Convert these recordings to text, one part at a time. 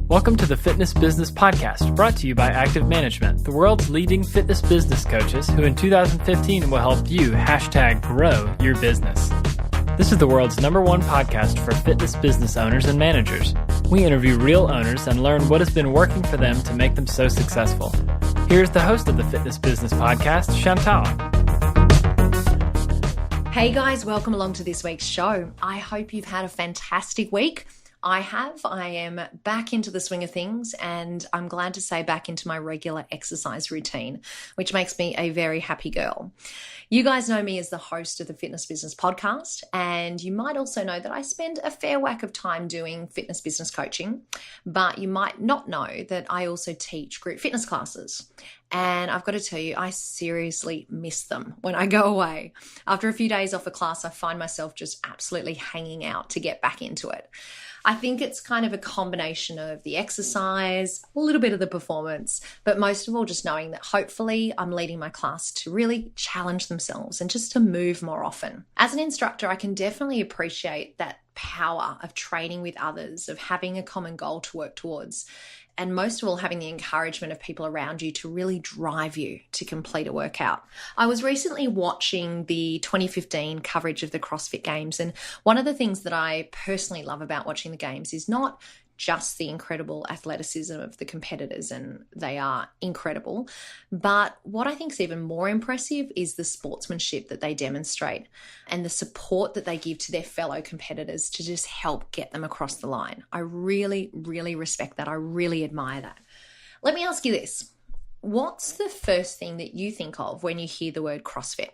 Welcome to the Fitness Business Podcast, brought to you by Active Management, the world's leading fitness business coaches who in 2015 will help you #grow your business. This is the world's #1 podcast for fitness business owners and managers. We interview real owners and learn what has been working for them to make them so successful. Here's the host of the Fitness Business Podcast, Chantal. Hey guys, welcome along to this week's show. I hope you've had a fantastic week. I have. I am back into the swing of things, and I'm glad to say back into my regular exercise routine, which makes me a very happy girl. You guys know me as the host of the Fitness Business Podcast, and you might also know that I spend a fair whack of time doing fitness business coaching, but you might not know that I also teach group fitness classes. And I've got to tell you, I seriously miss them when I go away. After a few days off a class, I find myself just absolutely hanging out to get back into it. I think it's kind of a combination of the exercise, a little bit of the performance, but most of all, just knowing that hopefully I'm leading my class to really challenge themselves and just to move more often. As an instructor, I can definitely appreciate that power of training with others, of having a common goal to work towards, and most of all, having the encouragement of people around you to really drive you to complete a workout. I was recently watching the 2015 coverage of the CrossFit Games, and one of the things that I personally love about watching the Games is not just the incredible athleticism of the competitors, and they are incredible, but what I think is even more impressive is the sportsmanship that they demonstrate and the support that they give to their fellow competitors to just help get them across the line. I really, really respect that. I really admire that. Let me ask you this. What's the first thing that you think of when you hear the word CrossFit?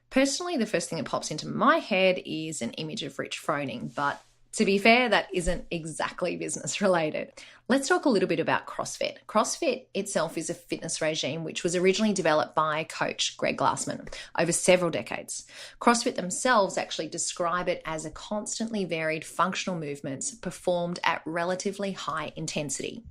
Personally, the first thing that pops into my head is an image of Rich Froning, but to be fair, that isn't exactly business related. Let's talk a little bit about CrossFit. CrossFit itself is a fitness regime which was originally developed by coach Greg Glassman over several decades. CrossFit themselves actually describe it as a constantly varied functional movements performed at relatively high intensity.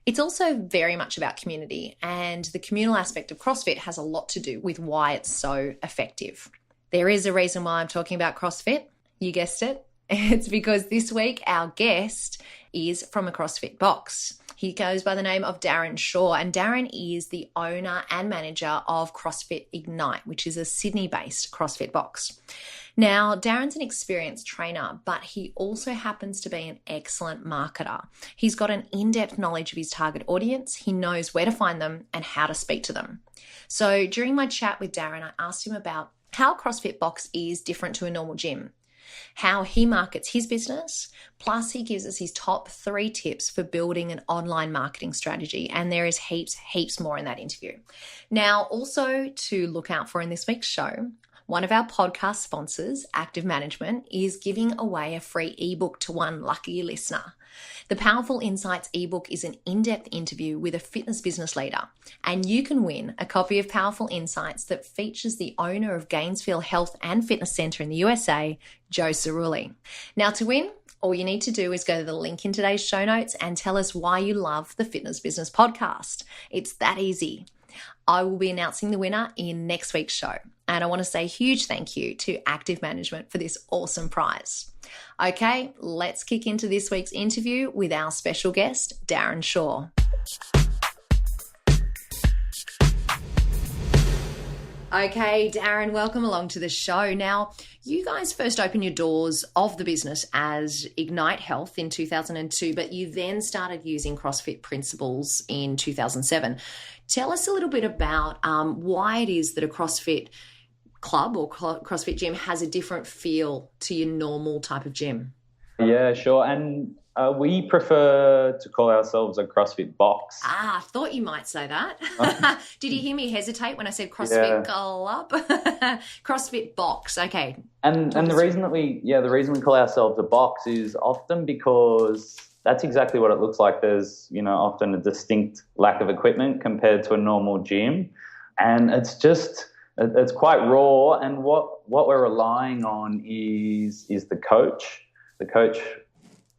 It's also very much about community, and the communal aspect of CrossFit has a lot to do with why it's so effective. There is a reason why I'm talking about CrossFit. You guessed it. It's because this week our guest is from a CrossFit box. He goes by the name of Darren Shaw, and Darren is the owner and manager of CrossFit Ignite, which is a Sydney-based CrossFit box. Now, Darren's an experienced trainer, but he also happens to be an excellent marketer. He's got an in-depth knowledge of his target audience. He knows where to find them and how to speak to them. So during my chat with Darren, I asked him about how CrossFit box is different to a normal gym, how he markets his business, plus he gives us his top 3 tips for building an online marketing strategy. And there is heaps more in that interview. Now, also to look out for in this week's show, one of our podcast sponsors, Active Management, is giving away a free ebook to one lucky listener. The Powerful Insights ebook is an in-depth interview with a fitness business leader, and you can win a copy of Powerful Insights that features the owner of Gainesville Health and Fitness Center in the USA, Joe Cerulli. Now, to win, all you need to do is go to the link in today's show notes and tell us why you love the Fitness Business Podcast. It's that easy. I will be announcing the winner in next week's show. And I want to say a huge thank you to Active Management for this awesome prize. Okay, let's kick into this week's interview with our special guest, Darren Shaw. Okay, Darren, welcome along to the show. Now, you guys first opened your doors of the business as Ignite Health in 2002, but you then started using CrossFit principles in 2007. Tell us a little bit about why it is that a CrossFit club or CrossFit gym has a different feel to your normal type of gym. Yeah, sure. And we prefer to call ourselves a CrossFit box. I thought you might say that. Did you hear me hesitate when I said CrossFit club? CrossFit box. Okay. And the reason we call ourselves a box is often because that's exactly what it looks like. There's, often a distinct lack of equipment compared to a normal gym. And it's quite raw. And what we're relying on is the coach. The coach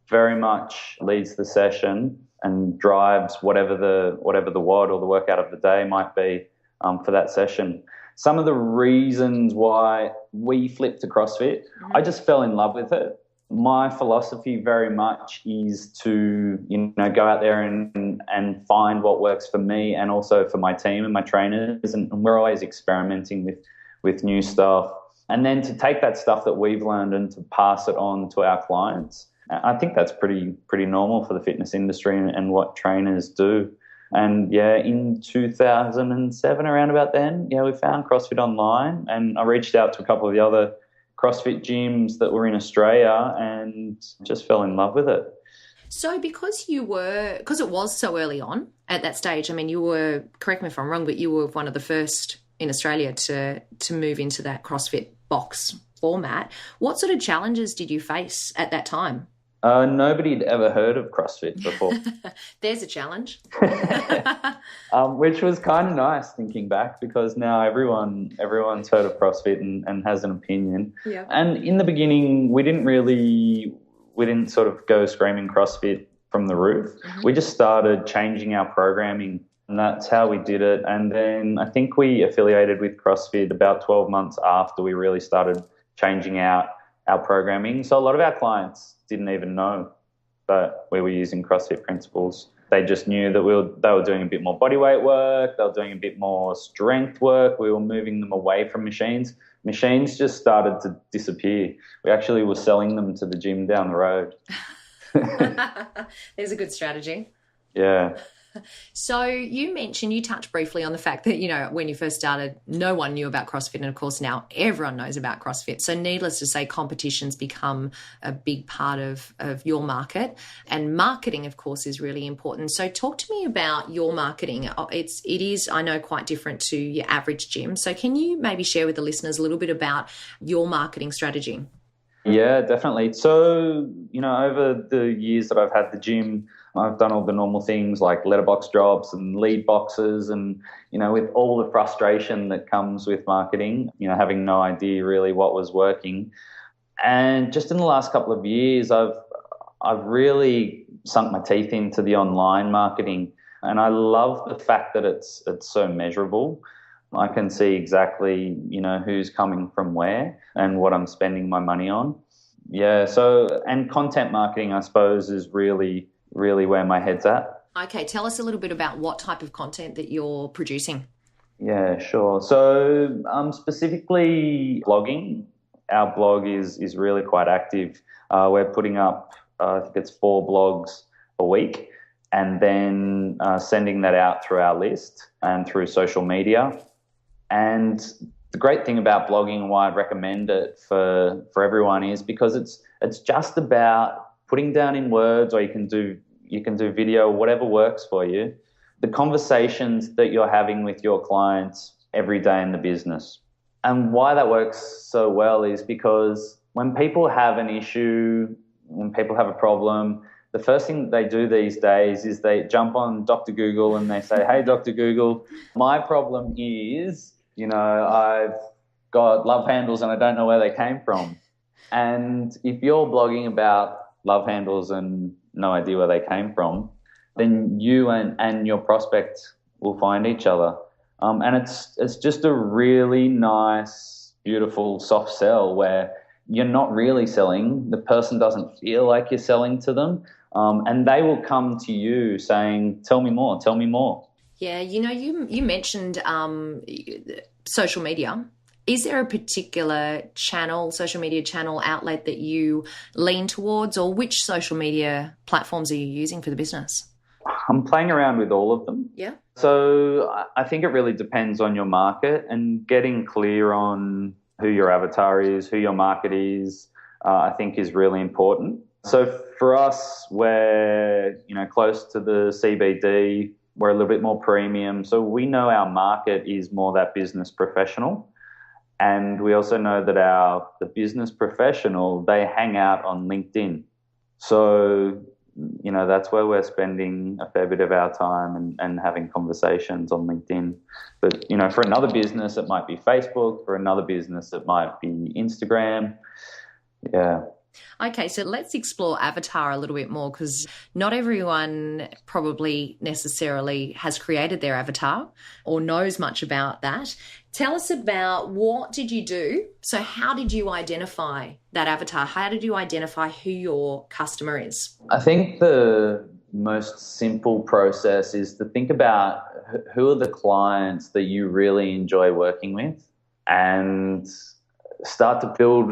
very much leads the session. and drives whatever the WOD or the workout of the day might be for that session. Some of the reasons why we flipped to CrossFit, I just fell in love with it. My philosophy very much is to, go out there and find what works for me and also for my team and my trainers. And we're always experimenting with new stuff. And then to take that stuff that we've learned and to pass it on to our clients. I think that's pretty normal for the fitness industry and what trainers do. And, in 2007, around about then, we found CrossFit online, and I reached out to a couple of the other CrossFit gyms that were in Australia and just fell in love with it. So because it was so early on at that stage, I mean, you were, correct me if I'm wrong, but you were one of the first in Australia to move into that CrossFit box format. What sort of challenges did you face at that time? Nobody had ever heard of CrossFit before. There's a challenge. Which was kind of nice thinking back, because now everyone's heard of CrossFit and has an opinion. Yeah. And in the beginning, we didn't sort of go screaming CrossFit from the roof. Mm-hmm. We just started changing our programming, and that's how we did it. And then I think we affiliated with CrossFit about 12 months after we really started changing out our programming. So a lot of our clients didn't even know that we were using CrossFit principles. They just knew that they were doing a bit more bodyweight work, they were doing a bit more strength work. We were moving them away from machines. Machines just started to disappear. We actually were selling them to the gym down the road. There's a good strategy. Yeah. So you touched briefly on the fact that, when you first started, no one knew about CrossFit. And of course, now everyone knows about CrossFit. So needless to say, competitions become a big part of your market. And marketing, of course, is really important. So talk to me about your marketing. It is, I know, quite different to your average gym. So can you maybe share with the listeners a little bit about your marketing strategy? Yeah, definitely. So, over the years that I've had the gym, I've done all the normal things like letterbox drops and lead boxes and, with all the frustration that comes with marketing, having no idea really what was working. And just in the last couple of years, I've really sunk my teeth into the online marketing. And I love the fact that it's so measurable. I can see exactly, who's coming from where and what I'm spending my money on. Yeah, and content marketing, I suppose, is really where my head's at. Okay, tell us a little bit about what type of content that you're producing. Yeah, sure. So specifically blogging. Our blog is really quite active. We're putting up, I think it's 4 blogs a week, and then sending that out through our list and through social media. And the great thing about blogging and why I'd recommend it for everyone is because it's just about putting down in words, or you can do video, whatever works for you, the conversations that you're having with your clients every day in the business. And why that works so well is because when people have an issue, when people have a problem, the first thing they do these days is they jump on Dr. Google and they say, hey, Dr. Google, my problem is, I've got love handles and I don't know where they came from. And if you're blogging about love handles and no idea where they came from, then you and your prospect will find each other. And it's just a really nice, beautiful, soft sell where you're not really selling. The person doesn't feel like you're selling to them. And they will come to you saying, tell me more, tell me more. Yeah, you mentioned social media. Is there a particular social media channel outlet that you lean towards, or which social media platforms are you using for the business? I'm playing around with all of them. Yeah. So I think it really depends on your market, and getting clear on who your avatar is, who your market is, I think is really important. So for us, we're, close to the CBD. We're a little bit more premium. So we know our market is more that business professional. And we also know that the business professional, they hang out on LinkedIn. So, that's where we're spending a fair bit of our time and having conversations on LinkedIn. But, for another business, it might be Facebook. For another business, it might be Instagram. Yeah. Okay, so let's explore avatar a little bit more, because not everyone probably necessarily has created their avatar or knows much about that. Tell us about, what did you do? So how did you identify that avatar? How did you identify who your customer is? I think the most simple process is to think about who are the clients that you really enjoy working with, and start to build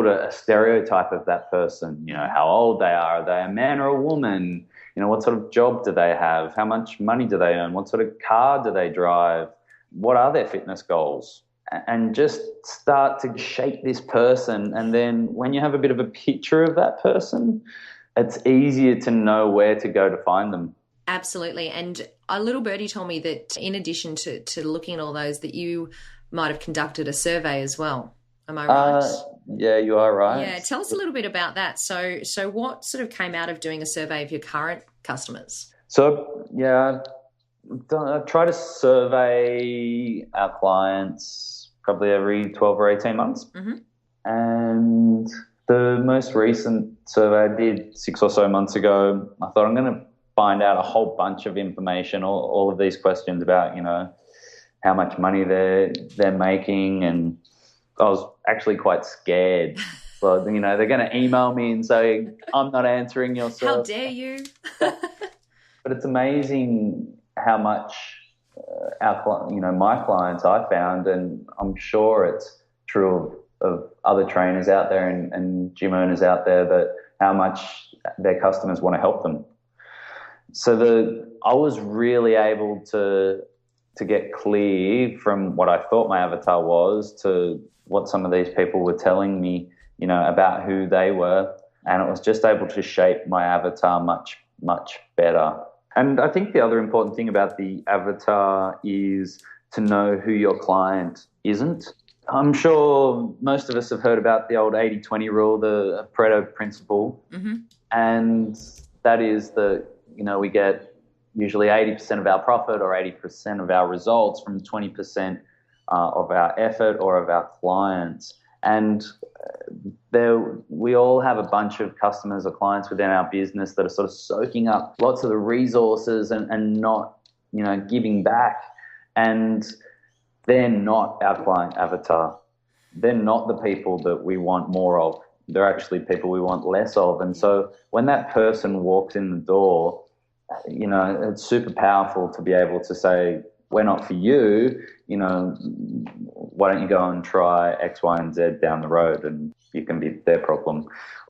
a stereotype of that person. How old they are they a man or a woman? What sort of job do they have? How much money do they earn? What sort of car do they drive? What are their fitness goals? And just start to shape this person. And then when you have a bit of a picture of that person, it's easier to know where to go to find them. Absolutely. And a little birdie told me that in addition to looking at all those, that you might have conducted a survey as well. Am I right? Yeah, you are right. Yeah. Tell us a little bit about that. So what sort of came out of doing a survey of your current customers? So, yeah, I try to survey our clients probably every 12 or 18 months. Mm-hmm. And the most recent survey I did 6 or so months ago, I thought I'm going to find out a whole bunch of information, all of these questions about, how much money they're making. And I was actually quite scared. So, they're going to email me and say, I'm not answering your survey. How dare you? But it's amazing how much my clients I found, and I'm sure it's true of other trainers out there and gym owners out there, that how much their customers want to help them. So I was really able to get clear from what I thought my avatar was to what some of these people were telling me, about who they were. And it was just able to shape my avatar much, much better. And I think the other important thing about the avatar is to know who your client isn't. I'm sure most of us have heard about the old 80-20 rule, the Pareto principle. Mm-hmm. And that is we get usually 80% of our profit or 80% of our results from 20% of our effort or of our clients. And we all have a bunch of customers or clients within our business that are sort of soaking up lots of the resources and not, giving back. And they're not our client avatar. They're not the people that we want more of. They're actually people we want less of. And so when that person walks in the door, it's super powerful to be able to say, we're not for you, why don't you go and try X, Y, and Z down the road, and you can be their problem.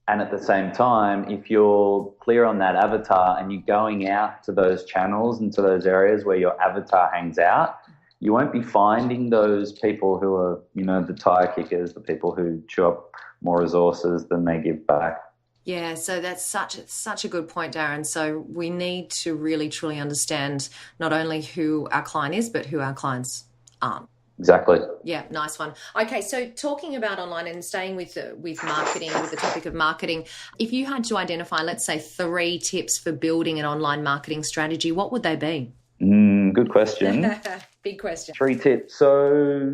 And at the same time, if you're clear on that avatar and you're going out to those channels and to those areas where your avatar hangs out, you won't be finding those people who are, the tire kickers, the people who chew up more resources than they give back. Yeah, so that's such a good point, Darren. So we need to really, truly understand not only who our client is, but who our clients aren't. Exactly. Yeah, nice one. Okay, so talking about online and staying with marketing, with the topic of marketing, if you had to identify, let's say, 3 tips for building an online marketing strategy, what would they be? Good question. Big question. 3 tips. So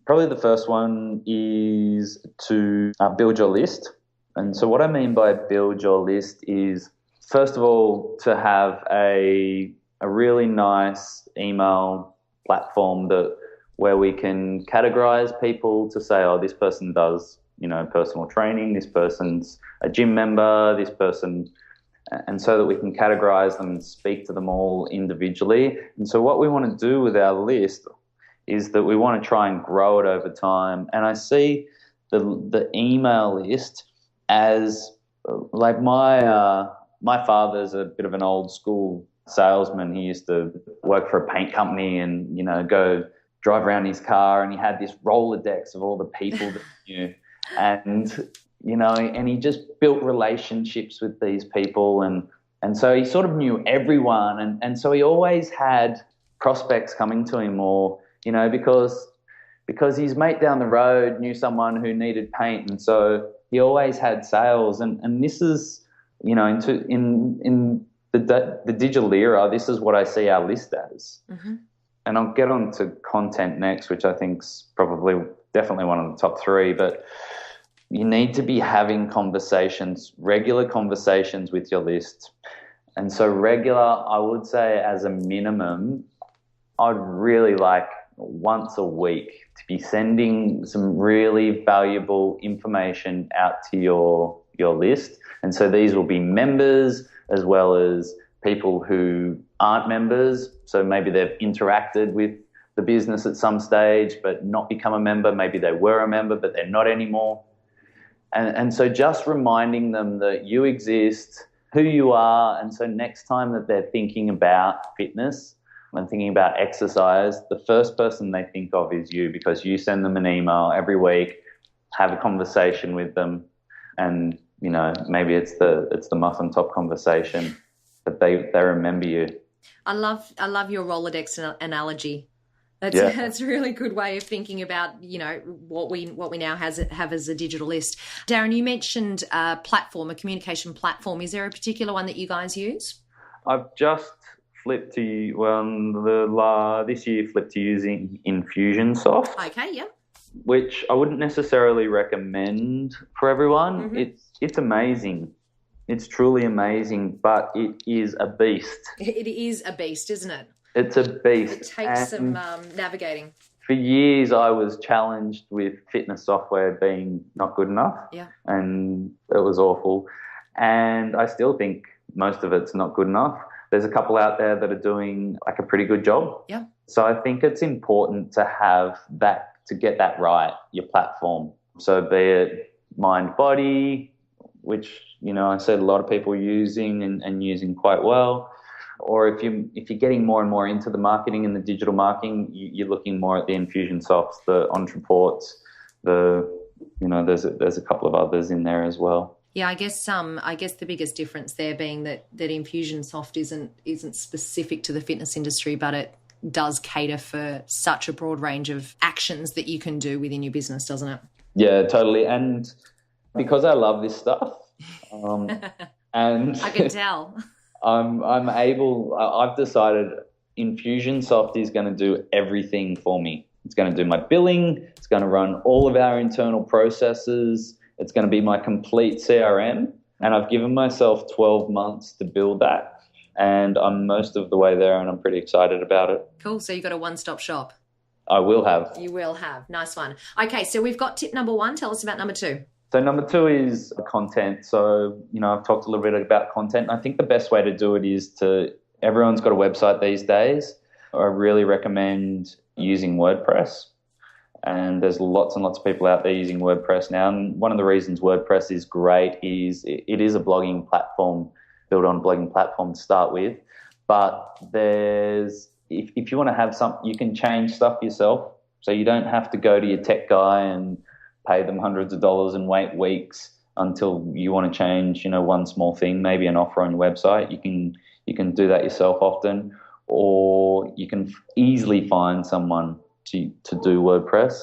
probably the first one is to build your list. And so what I mean by build your list is, first of all, to have a really nice email platform where we can categorize people to say, oh, this person does, personal training, this person's a gym member, this person, and so that we can categorize them and speak to them all individually. And so what we want to do with our list is that we want to try and grow it over time. And I see the email list as like my father's a bit of an old school salesman. He used to work for a paint company and, go drive around his car, and he had this Rolodex of all the people that he knew. And, and he just built relationships with these people. And so he sort of knew everyone. And so he always had prospects coming to him, or, because his mate down the road knew someone who needed paint. And so he always had sales. And this is, in the digital era, this is what I see our list as. Mm-hmm. And I'll get on to content next, which I think's definitely one of the top 3. But you need to be having conversations, regular conversations with your list. And so regular, I would say as a minimum, I'd really like once a week to be sending some really valuable information out to your list. And so these will be members as well as people who aren't members. So maybe they've interacted with the business at some stage but not become a member. Maybe they were a member but they're not anymore. And so just reminding them that you exist, who you are, and so next time that they're thinking about fitness and thinking about exercise, the first person they think of is you, because you send them an email every week, have a conversation with them, and maybe it's the muffin top conversation, but they remember you. I love your Rolodex analogy. That's a really good way of thinking about, what we now have as a digital list. Darren, you mentioned a communication platform. Is there a particular one that you guys use? I've just flipped to, this year flipped to using Infusionsoft. Okay, yeah. Which I wouldn't necessarily recommend for everyone. Mm-hmm. It's amazing. It's truly amazing, but it is a beast. It is a beast, isn't it? It's a beast. It takes some navigating. For years, I was challenged with fitness software being not good enough. Yeah. And it was awful. And I still think most of it's not good enough. There's a couple out there that are doing like a pretty good job. Yeah. So I think it's important to have that, to get that right, your platform. So be it Mind Body, which, I said a lot of people are using and using quite well. Or if you're getting more and more into the marketing and the digital marketing, you're looking more at the Infusionsofts, the Entreports, there's a couple of others in there as well. Yeah, I guess the biggest difference there being that Infusionsoft isn't specific to the fitness industry, but it does cater for such a broad range of actions that you can do within your business, doesn't it? Yeah, totally. And because I love this stuff, and I can tell. I've decided Infusionsoft is going to do everything for me. It's going to do my billing. It's going to run all of our internal processes. It's going to be my complete CRM. And I've given myself 12 months to build that. And I'm most of the way there, and I'm pretty excited about it. Cool. So you've got a one-stop shop. I will have. You will have. Nice one. Okay, so we've got tip number 1. Tell us about number 2. So number 2 is content. So, I've talked a little bit about content. I think the best way to do it is everyone's got a website these days. I really recommend using WordPress. And there's lots and lots of people out there using WordPress now. And one of the reasons WordPress is great is it is a blogging platform, built on a blogging platform to start with. But if you want to have you can change stuff yourself. So you don't have to go to your tech guy and pay them hundreds of dollars and wait weeks until you want to change, one small thing, maybe an offer on your website. You can do that yourself often, or you can easily find someone to do WordPress.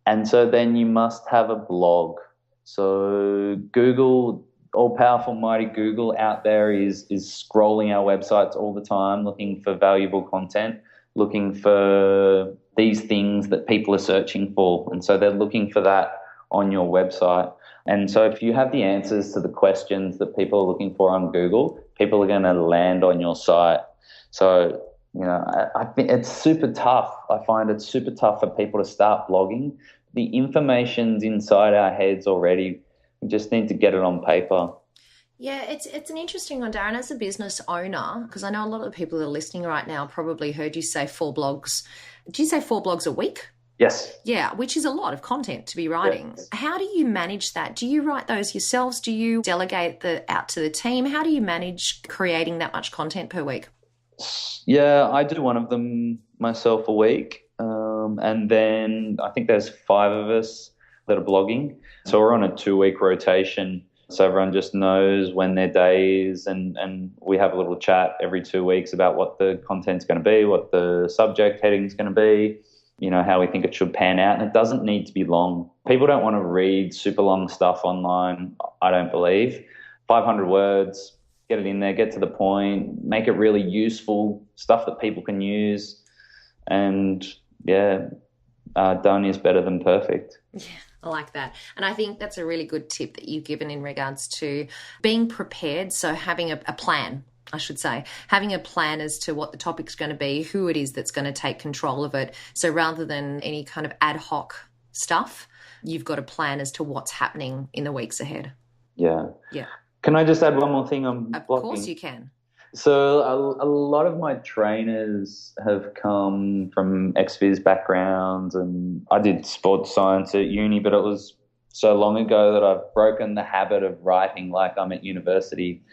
And so then you must have a blog. So Google, all-powerful mighty Google out there is scrolling our websites all the time, looking for valuable content, looking for these things that people are searching for. And so they're looking for that on your website. And so if you have the answers to the questions that people are looking for on Google, people are going to land on your site. So, I think it's super tough. I find it super tough for people to start blogging. The information's inside our heads already. We just need to get it on paper. Yeah, it's an interesting one, Darren. As a business owner, because I know a lot of the people that are listening right now probably heard you say 4 blogs. Did you say 4 blogs a week? Yes. Yeah, which is a lot of content to be writing. Yes. How do you manage that? Do you write those yourselves? Do you delegate out to the team? How do you manage creating that much content per week? Yeah, I do one of them myself a week. And then I think there's 5 of us that are blogging. So we're on a 2-week rotation. So everyone just knows when their day is, and we have a little chat every 2 weeks about what the content's going to be, what the subject heading's going to be, how we think it should pan out. And it doesn't need to be long. People don't want to read super long stuff online, I don't believe. 500 words, get it in there, get to the point, make it really useful, stuff that people can use. And, done is better than perfect. Yeah, I like that. And I think that's a really good tip that you've given in regards to being prepared. So having a plan, I should say, having a plan as to what the topic's going to be, who it is that's going to take control of it. So rather than any kind of ad hoc stuff, you've got a plan as to what's happening in the weeks ahead. Yeah. Yeah. Can I just add one more thing on Of blocking? course you can. So a lot of my trainers have come from ex-phys backgrounds, and I did sports science at uni, but it was so long ago that I've broken the habit of writing like I'm at university.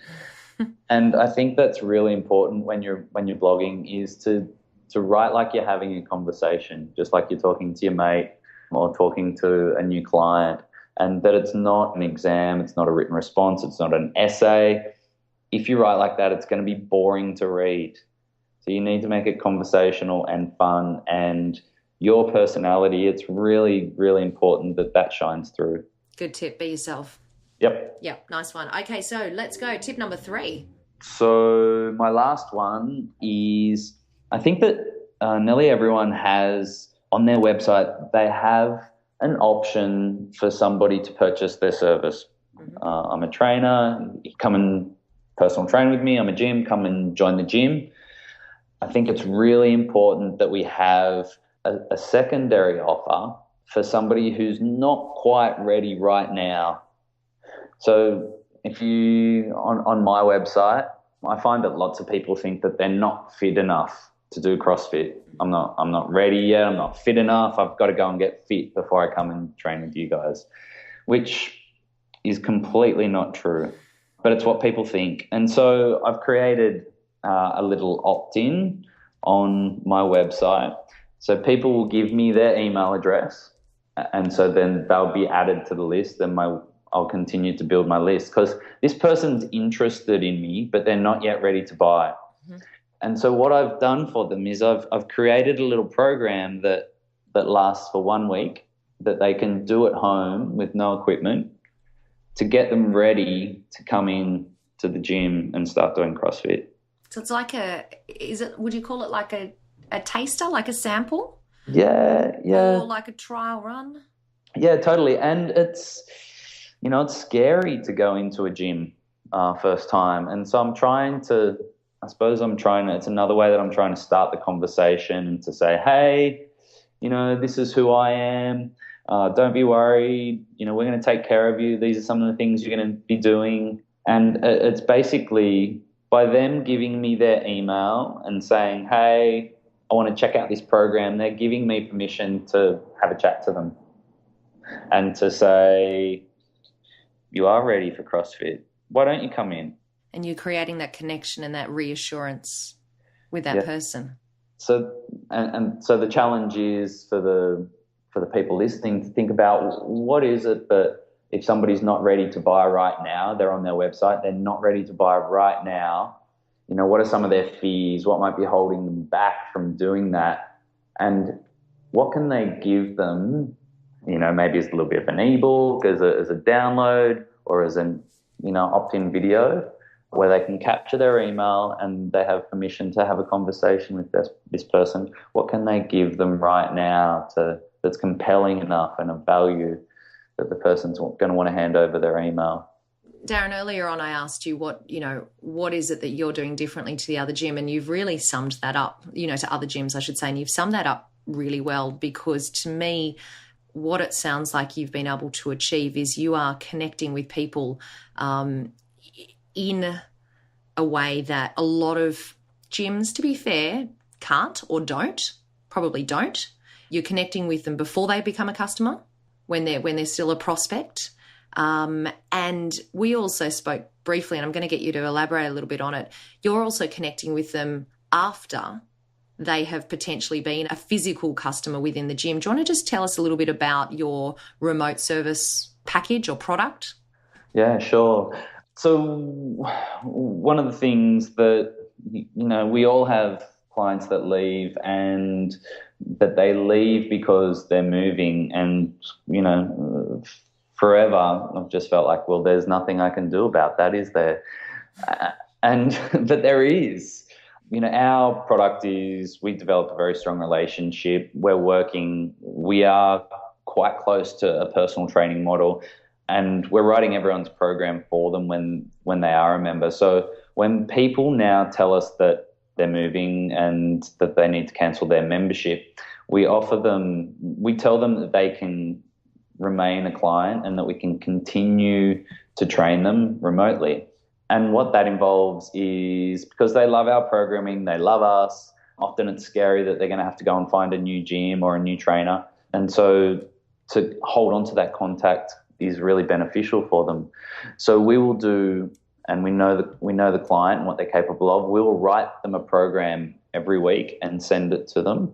And I think that's really important when you're blogging, is to write like you're having a conversation, just like you're talking to your mate or talking to a new client, and that it's not an exam, it's not a written response, it's not an essay. If you write like that, it's going to be boring to read. So you need to make it conversational and fun, and your personality, it's really, really important that shines through. Good tip. Be yourself. Yep. Nice one. Okay, so let's go. Tip number 3. So my last one is, I think that nearly everyone has on their website, they have an option for somebody to purchase their service. Mm-hmm. I'm a trainer, come and personal train with me. I'm a gym, come and join the gym. I think it's really important that we have a secondary offer for somebody who's not quite ready right now. So if you, on my website, I find that lots of people think that they're not fit enough to do CrossFit. I'm not ready yet. I'm not fit enough. I've got to go and get fit before I come and train with you guys, which is completely not true. But it's what people think. And so I've created a little opt-in on my website. So people will give me their email address, and so then they'll be added to the list, and I'll continue to build my list, because this person's interested in me, but they're not yet ready to buy. Mm-hmm. And so what I've done for them is I've created a little program that lasts for 1 week that they can do at home with no equipment, to get them ready to come in to the gym and start doing CrossFit. So it's like would you call it like a taster, like a sample? Yeah. Or like a trial run? Yeah, totally. And it's scary to go into a gym first time. And so it's another way that I'm trying to start the conversation, to say, hey, this is who I am. Don't be worried. We're going to take care of you. These are some of the things you're going to be doing. And it's basically by them giving me their email and saying, hey, I want to check out this program, they're giving me permission to have a chat to them and to say, you are ready for CrossFit. Why don't you come in? And you're creating that connection and that reassurance with that person. So, and so the challenge is for the people listening to think about, what is it that if somebody's not ready to buy right now, they're on their website, they're not ready to buy right now, what are some of their fears? What might be holding them back from doing that? And what can they give them, maybe as a little bit of an ebook, as a download, or as an, opt-in video, where they can capture their email and they have permission to have a conversation with this person. What can they give them right now that's compelling enough and of value that the person's going to want to hand over their email? Darren, earlier on I asked you what is it that you're doing differently to the other gym, and you've really summed that up, to other gyms, I should say, and you've summed that up really well, because to me, what it sounds like you've been able to achieve is you are connecting with people in a way that a lot of gyms, to be fair, can't or probably don't. You're connecting with them before they become a customer, when they're still a prospect. And we also spoke briefly, and I'm going to get you to elaborate a little bit on it. You're also connecting with them after they have potentially been a physical customer within the gym. Do you want to just tell us a little bit about your remote service package or product? Yeah, sure. So one of the things that, we all have clients that leave, and that they leave because they're moving, and, forever I've just felt like, well, there's nothing I can do about that, is there? But there is. Our product is, we developed a very strong relationship. We are quite close to a personal training model, and we're writing everyone's program for them when they are a member. So when people now tell us that they're moving and that they need to cancel their membership, we tell them that they can remain a client and that we can continue to train them remotely. And what that involves is, because they love our programming, they love us, often it's scary that they're going to have to go and find a new gym or a new trainer. And so to hold on to that contact is really beneficial for them. So we will do, and we know the client and what they're capable of. We will write them a program every week and send it to them.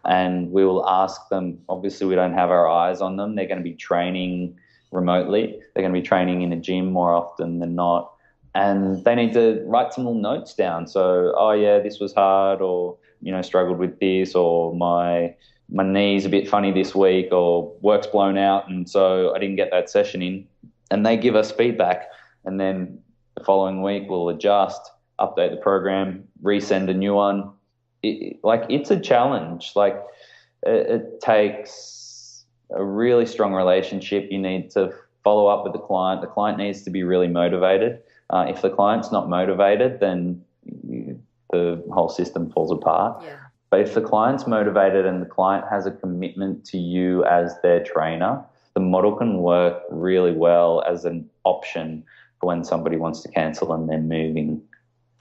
And we will ask them, obviously we don't have our eyes on them. They're going to be training remotely. They're going to be training in a gym more often than not. And they need to write some little notes down. So, oh yeah, this was hard, or, struggled with this, or my knee's a bit funny this week, or work's blown out and so I didn't get that session in. And they give us feedback, and then the following week we'll adjust, update the program, resend a new one. It's a challenge. It takes a really strong relationship. You need to follow up with the client. The client needs to be really motivated. If the client's not motivated, then the whole system falls apart. Yeah. But if the client's motivated and the client has a commitment to you as their trainer, the model can work really well as an option for when somebody wants to cancel and they're moving.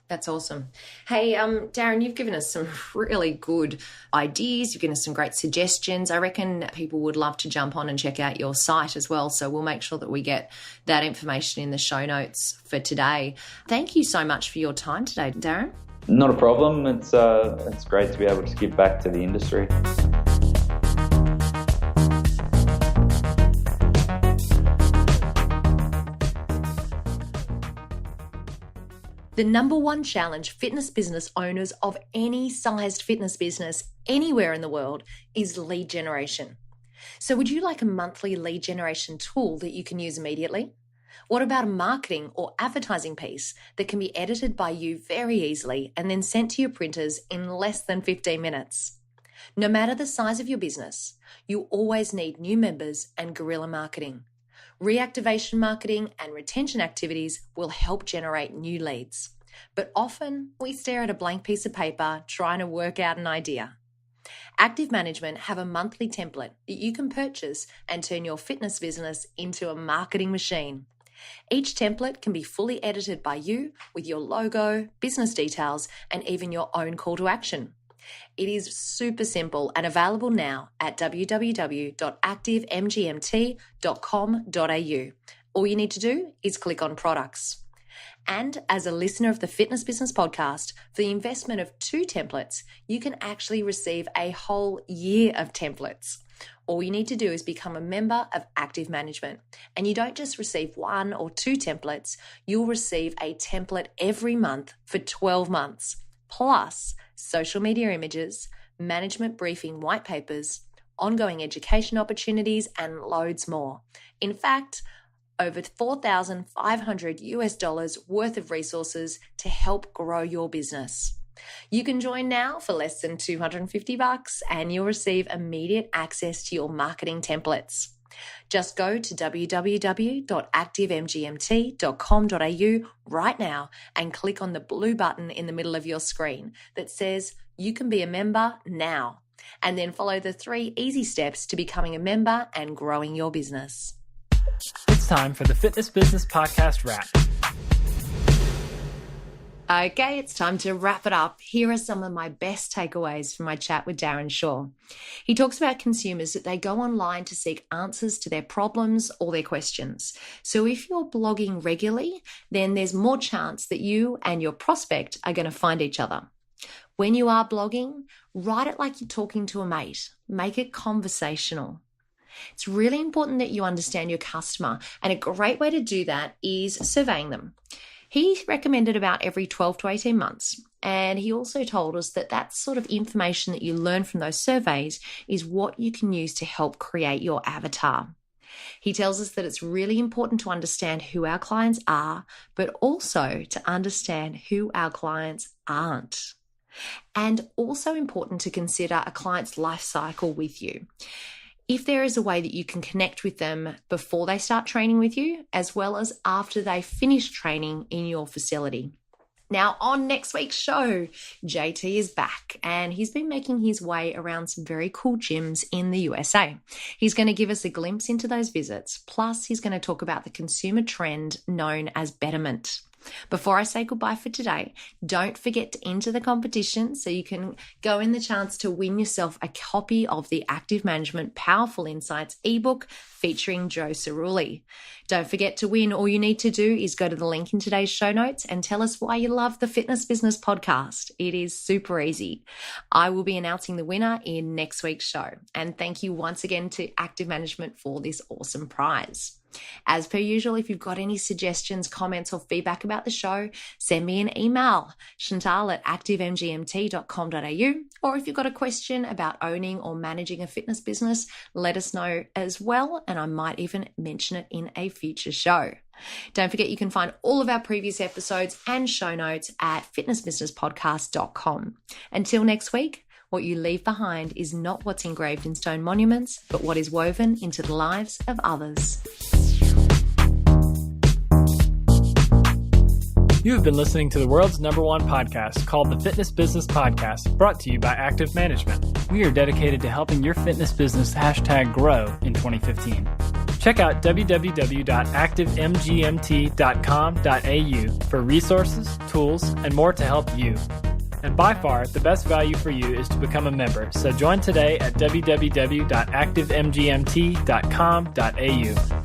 That's awesome. Hey, Darren, you've given us some really good ideas. You've given us some great suggestions. I reckon people would love to jump on and check out your site as well. So we'll make sure that we get that information in the show notes for today. Thank you so much for your time today, Darren. Not a problem. It's great to be able to give back to the industry. The number one challenge fitness business owners of any sized fitness business anywhere in the world is lead generation. So would you like a monthly lead generation tool that you can use immediately? What about a marketing or advertising piece that can be edited by you very easily and then sent to your printers in less than 15 minutes? No matter the size of your business, you always need new members and guerrilla marketing. Reactivation marketing and retention activities will help generate new leads. But often we stare at a blank piece of paper trying to work out an idea. Active Management have a monthly template that you can purchase and turn your fitness business into a marketing machine. Each template can be fully edited by you with your logo, business details, and even your own call to action. It is super simple and available now at www.activemgmt.com.au. All you need to do is click on products. And as a listener of the Fitness Business Podcast, for the investment of 2 templates, you can actually receive a whole year of templates. All you need to do is become a member of Active Management. And you don't just receive 1 or 2 templates, you'll receive a template every month for 12 months, plus social media images, management briefing white papers, ongoing education opportunities, and loads more. In fact, over $4,500 worth of resources to help grow your business. You can join now for less than $250 and you'll receive immediate access to your marketing templates. Just go to www.activemgmt.com.au right now and click on the blue button in the middle of your screen that says you can be a member now, and then follow the 3 easy steps to becoming a member and growing your business. It's time for the Fitness Business Podcast wrap. Okay, it's time to wrap it up. Here are some of my best takeaways from my chat with Darren Shaw. He talks about consumers that they go online to seek answers to their problems or their questions. So if you're blogging regularly, then there's more chance that you and your prospect are going to find each other. When you are blogging, write it like you're talking to a mate. Make it conversational. It's really important that you understand your customer, and a great way to do that is surveying them. He recommended about every 12 to 18 months, and he also told us that that sort of information that you learn from those surveys is what you can use to help create your avatar. He tells us that it's really important to understand who our clients are, but also to understand who our clients aren't. And also important to consider a client's life cycle with you. if there is a way that you can connect with them before they start training with you, as well as after they finish training in your facility. Now, on next week's show, JT is back and he's been making his way around some very cool gyms in the USA. He's going to give us a glimpse into those visits. Plus, he's going to talk about the consumer trend known as betterment. Before I say goodbye for today, don't forget to enter the competition so you can go in the chance to win yourself a copy of the Active Management Powerful Insights ebook featuring Joe Cerulli. Don't forget to win. All you need to do is go to the link in today's show notes and tell us why you love the Fitness Business Podcast. It is super easy. I will be announcing the winner in next week's show. And thank you once again to Active Management for this awesome prize. As per usual, if you've got any suggestions, comments, or feedback about the show, send me an email, chantal@activemgmt.com.au, or if you've got a question about owning or managing a fitness business, let us know as well, and I might even mention it in a future show. Don't forget you can find all of our previous episodes and show notes at fitnessbusinesspodcast.com. Until next week, what you leave behind is not what's engraved in stone monuments, but what is woven into the lives of others. You have been listening to the world's #1 podcast called the Fitness Business Podcast, brought to you by Active Management. We are dedicated to helping your fitness business #grow in 2015. Check out www.activemgmt.com.au for resources, tools, and more to help you. And by far, the best value for you is to become a member. So join today at www.activemgmt.com.au.